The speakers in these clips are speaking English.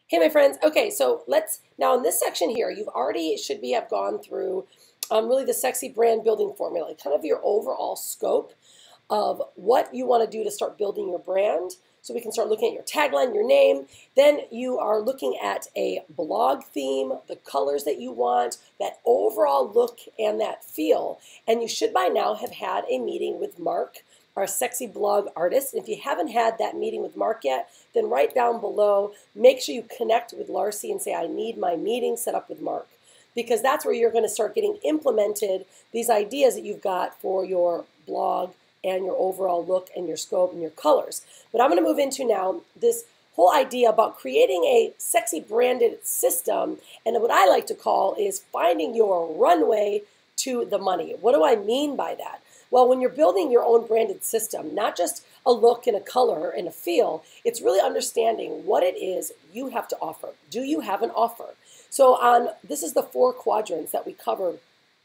Hey, my friends. Okay, so let's now in this section here, you've already should be have gone through really the sexy brand building formula, kind of your overall scope of what you want to do to start building your brand. So we can start looking at your tagline, your name. Then you are looking at a blog theme, the colors that you want, that overall look and that feel. And you should by now have had a meeting with Mark, our sexy blog artist. If you haven't had that meeting with Mark yet, then right down below, make sure you connect with Larcy and say, I need my meeting set up with Mark. Because that's where you're going to start getting implemented these ideas that you've got for your blog and your overall look and your scope and your colors. But I'm going to move into now this whole idea about creating a sexy branded system, and what I like to call is finding your runway to the money. What do I mean by that? Well, when you're building your own branded system, not just a look and a color and a feel, it's really understanding what it is you have to offer. Do you have an offer? So this is the 4 quadrants that we cover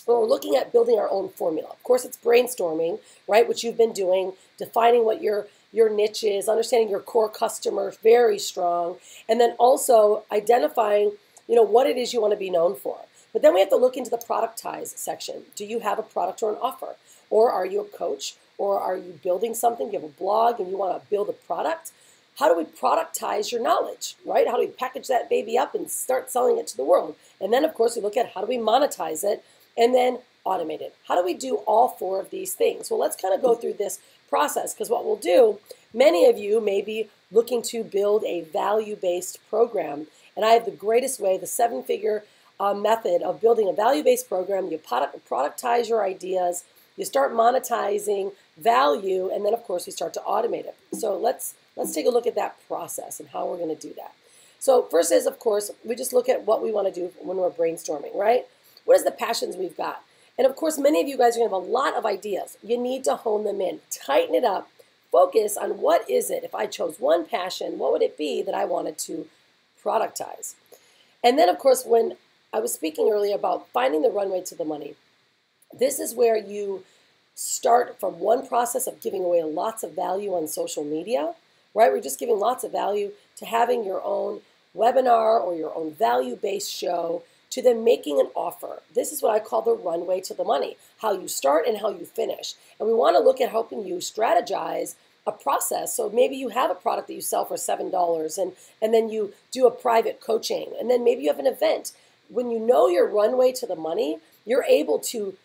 when we're looking at building our own formula. Of course, it's brainstorming, right, which you've been doing, defining what your niche is, understanding your core customer very strong, and then also identifying, what it is you want to be known for. But then we have to look into the productize section. Do you have a product or an offer? Or are you a coach? Or are you building something? You have a blog and you want to build a product? How do we productize your knowledge, right? How do we package that baby up and start selling it to the world? And then, of course, we look at how do we monetize it and then automate it. How do we do all 4 of these things? Well, let's kind of go through this process, because what we'll do, many of you may be looking to build a value-based program. And I have the greatest way, the 7-figure method of building a value-based program. You productize your ideas, you start monetizing value, and then, of course, we start to automate it. So let's take a look at that process and how we're going to do that. So first is, of course, we just look at what we want to do when we're brainstorming, right? What is the passions we've got? And, of course, many of you guys are going to have a lot of ideas. You need to hone them in, tighten it up, focus on what is it. If I chose one passion, what would it be that I wanted to productize? And then, of course, when I was speaking earlier about finding the runway to the money, this is where you start from one process of giving away lots of value on social media, right? We're just giving lots of value to having your own webinar or your own value-based show, to then making an offer. This is what I call the runway to the money, how you start and how you finish. And we want to look at helping you strategize a process. So maybe you have a product that you sell for $7 and then you do a private coaching, and then maybe you have an event. When you know your runway to the money, you're able to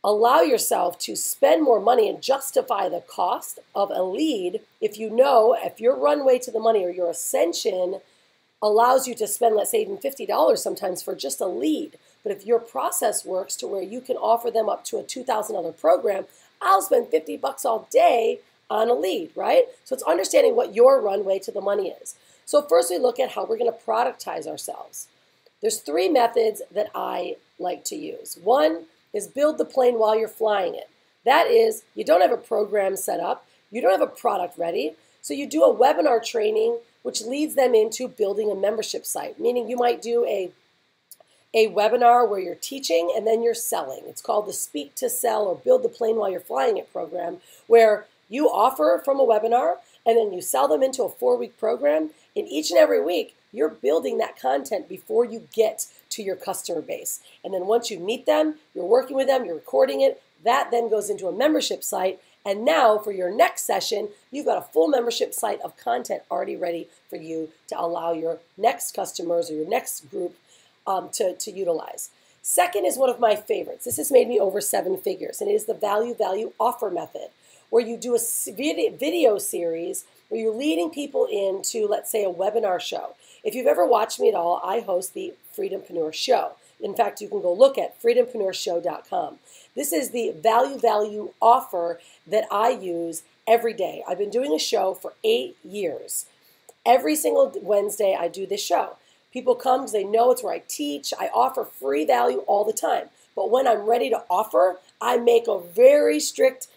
allow yourself to spend more money and justify the cost of a lead if you know if your runway to the money or your ascension allows you to spend, let's say, even $50 sometimes for just a lead. But if your process works to where you can offer them up to a $2,000 program, I'll spend $50 all day on a lead, right? So it's understanding what your runway to the money is. So first we look at how we're going to productize ourselves. There's 3 methods that I like to use. One is build the plane while you're flying it. That is, you don't have a program set up, you don't have a product ready, so you do a webinar training which leads them into building a membership site, meaning you might do a webinar where you're teaching and then you're selling. It's called the Speak to Sell or Build the Plane While You're Flying It program, where you offer from a webinar and then you sell them into a 4-week program. And each and every week, you're building that content before you get to your customer base. And then once you meet them, you're working with them, you're recording it, that then goes into a membership site. And now for your next session, you've got a full membership site of content already ready for you to allow your next customers or your next group to utilize. Second is one of my favorites. This has made me over 7 figures, and it is the value offer method, where you do a video series where you're leading people into, let's say, a webinar show. If you've ever watched me at all, I host the Freedompreneur Show. In fact, you can go look at freedompreneursshow.com. This is the value offer that I use every day. I've been doing a show for 8 years. Every single Wednesday, I do this show. People come because they know it's where I teach. I offer free value all the time. But when I'm ready to offer, I make a very strict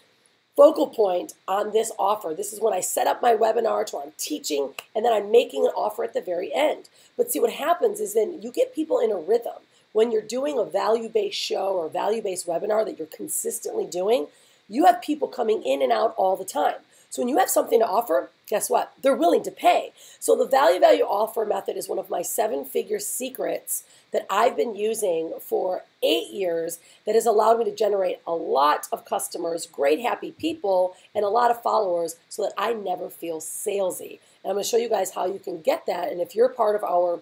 focal point on this offer. This is when I set up my webinar to where I'm teaching, and then I'm making an offer at the very end. But see, what happens is then you get people in a rhythm. When you're doing a value-based show or value-based webinar that you're consistently doing, you have people coming in and out all the time. So when you have something to offer, guess what? They're willing to pay. So the value offer method is one of my 7-figure secrets that I've been using for 8 years that has allowed me to generate a lot of customers, great happy people, and a lot of followers so that I never feel salesy. And I'm going to show you guys how you can get that. And if you're part of our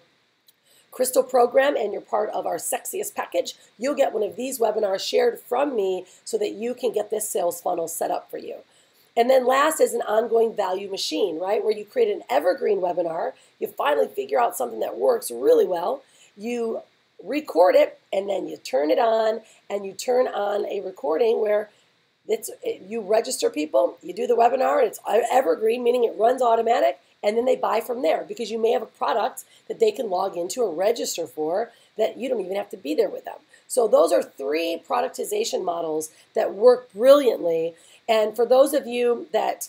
Crystal program and you're part of our sexiest package, you'll get one of these webinars shared from me so that you can get this sales funnel set up for you. And then last is an ongoing value machine, right? Where you create an evergreen webinar, you finally figure out something that works really well, you record it, and then you turn it on, and you turn on a recording where you register people, you do the webinar, and it's evergreen, meaning it runs automatic, and then they buy from there because you may have a product that they can log into and register for that you don't even have to be there with them. So those are 3 productization models that work brilliantly. And for those of you that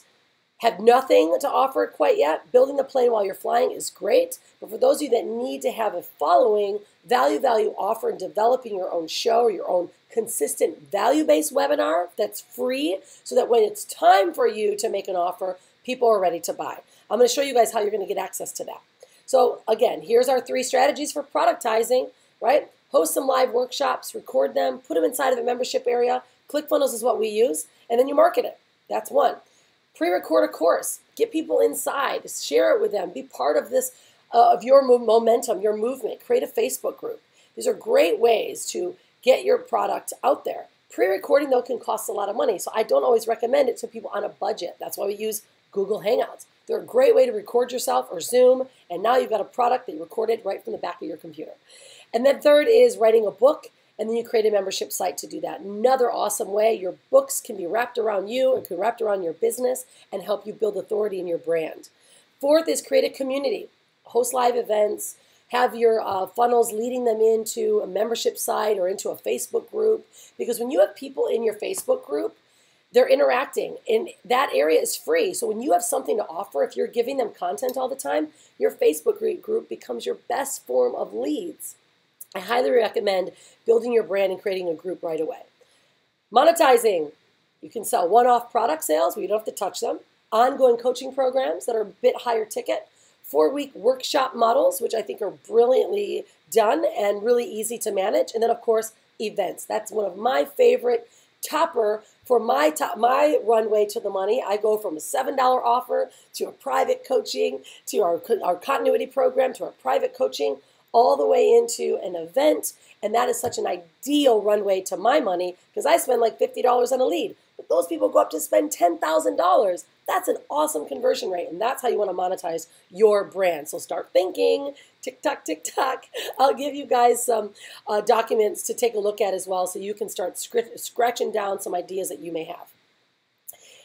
have nothing to offer quite yet, building the plane while you're flying is great. But for those of you that need to have a following, value offer and developing your own show, or your own consistent value-based webinar that's free so that when it's time for you to make an offer, people are ready to buy. I'm going to show you guys how you're going to get access to that. So again, here's our 3 strategies for productizing, right? Host some live workshops, record them, put them inside of a membership area. ClickFunnels is what we use, and then you market it. That's 1. Pre-record a course, get people inside, share it with them, be part of this, of your momentum, your movement, create a Facebook group. These are great ways to get your product out there. Pre-recording, though, can cost a lot of money, so I don't always recommend it to people on a budget. That's why we use Google Hangouts. They're a great way to record yourself, or Zoom, and now you've got a product that you recorded right from the back of your computer. And then 3rd is writing a book, and then you create a membership site to do that. Another awesome way. Your books can be wrapped around you and can be wrapped around your business and help you build authority in your brand. 4th is create a community. Host live events, have your funnels leading them into a membership site or into a Facebook group. Because when you have people in your Facebook group, they're interacting, and that area is free. So when you have something to offer, if you're giving them content all the time, your Facebook group becomes your best form of leads. I highly recommend building your brand and creating a group right away. Monetizing. You can sell one-off product sales where you don't have to touch them. Ongoing coaching programs that are a bit higher ticket. 4-week workshop models, which I think are brilliantly done and really easy to manage. And then, of course, events. That's one of my favorite topper for my runway to the money. I go from a $7 offer to a private coaching to our continuity program to our private coaching, all the way into an event, and that is such an ideal runway to my money because I spend like $50 on a lead, but those people go up to spend $10,000. That's an awesome conversion rate, and that's how you want to monetize your brand. So start thinking, tick-tock, tick-tock. I'll give you guys some documents to take a look at as well so you can start scratching down some ideas that you may have.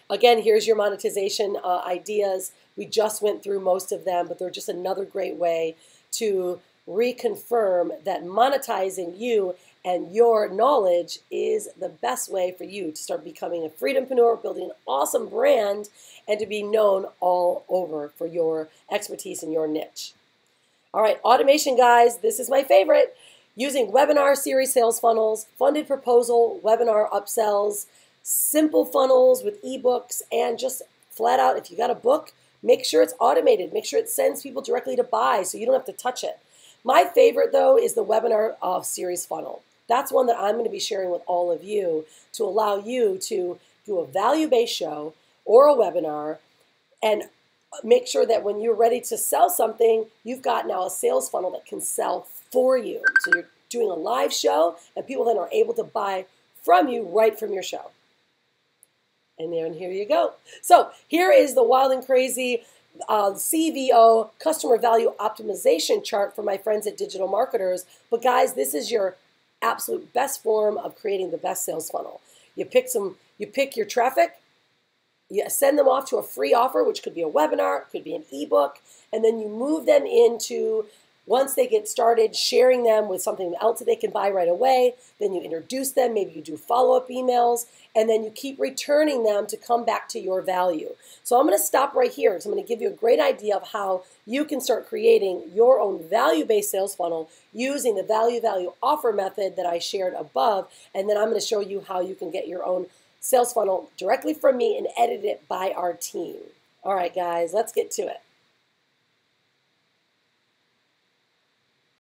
Again, here's your monetization ideas. We just went through most of them, but they're just another great way to reconfirm that monetizing you and your knowledge is the best way for you to start becoming a freedompreneur, building an awesome brand, and to be known all over for your expertise in your niche. All right, automation, guys, this is my favorite. Using webinar series sales funnels, funded proposal, webinar upsells, simple funnels with ebooks, and just flat out, if you got a book, make sure it's automated. Make sure it sends people directly to buy so you don't have to touch it. My favorite, though, is the webinar series funnel. That's one that I'm going to be sharing with all of you to allow you to do a value-based show or a webinar and make sure that when you're ready to sell something, you've got now a sales funnel that can sell for you. So you're doing a live show, and people then are able to buy from you right from your show. And then here you go. So here is the wild and crazy CVO, customer value optimization chart for my friends at Digital Marketers. But guys, this is your absolute best form of creating the best sales funnel. You pick your traffic, you send them off to a free offer, which could be a webinar, could be an ebook, and then you move them into, once they get started, sharing them with something else that they can buy right away. Then you introduce them, maybe you do follow-up emails, and then you keep returning them to come back to your value. So I'm going to stop right here because I'm going to give you a great idea of how you can start creating your own value-based sales funnel using the value offer method that I shared above, and then I'm going to show you how you can get your own sales funnel directly from me and edit it by our team. All right, guys, let's get to it.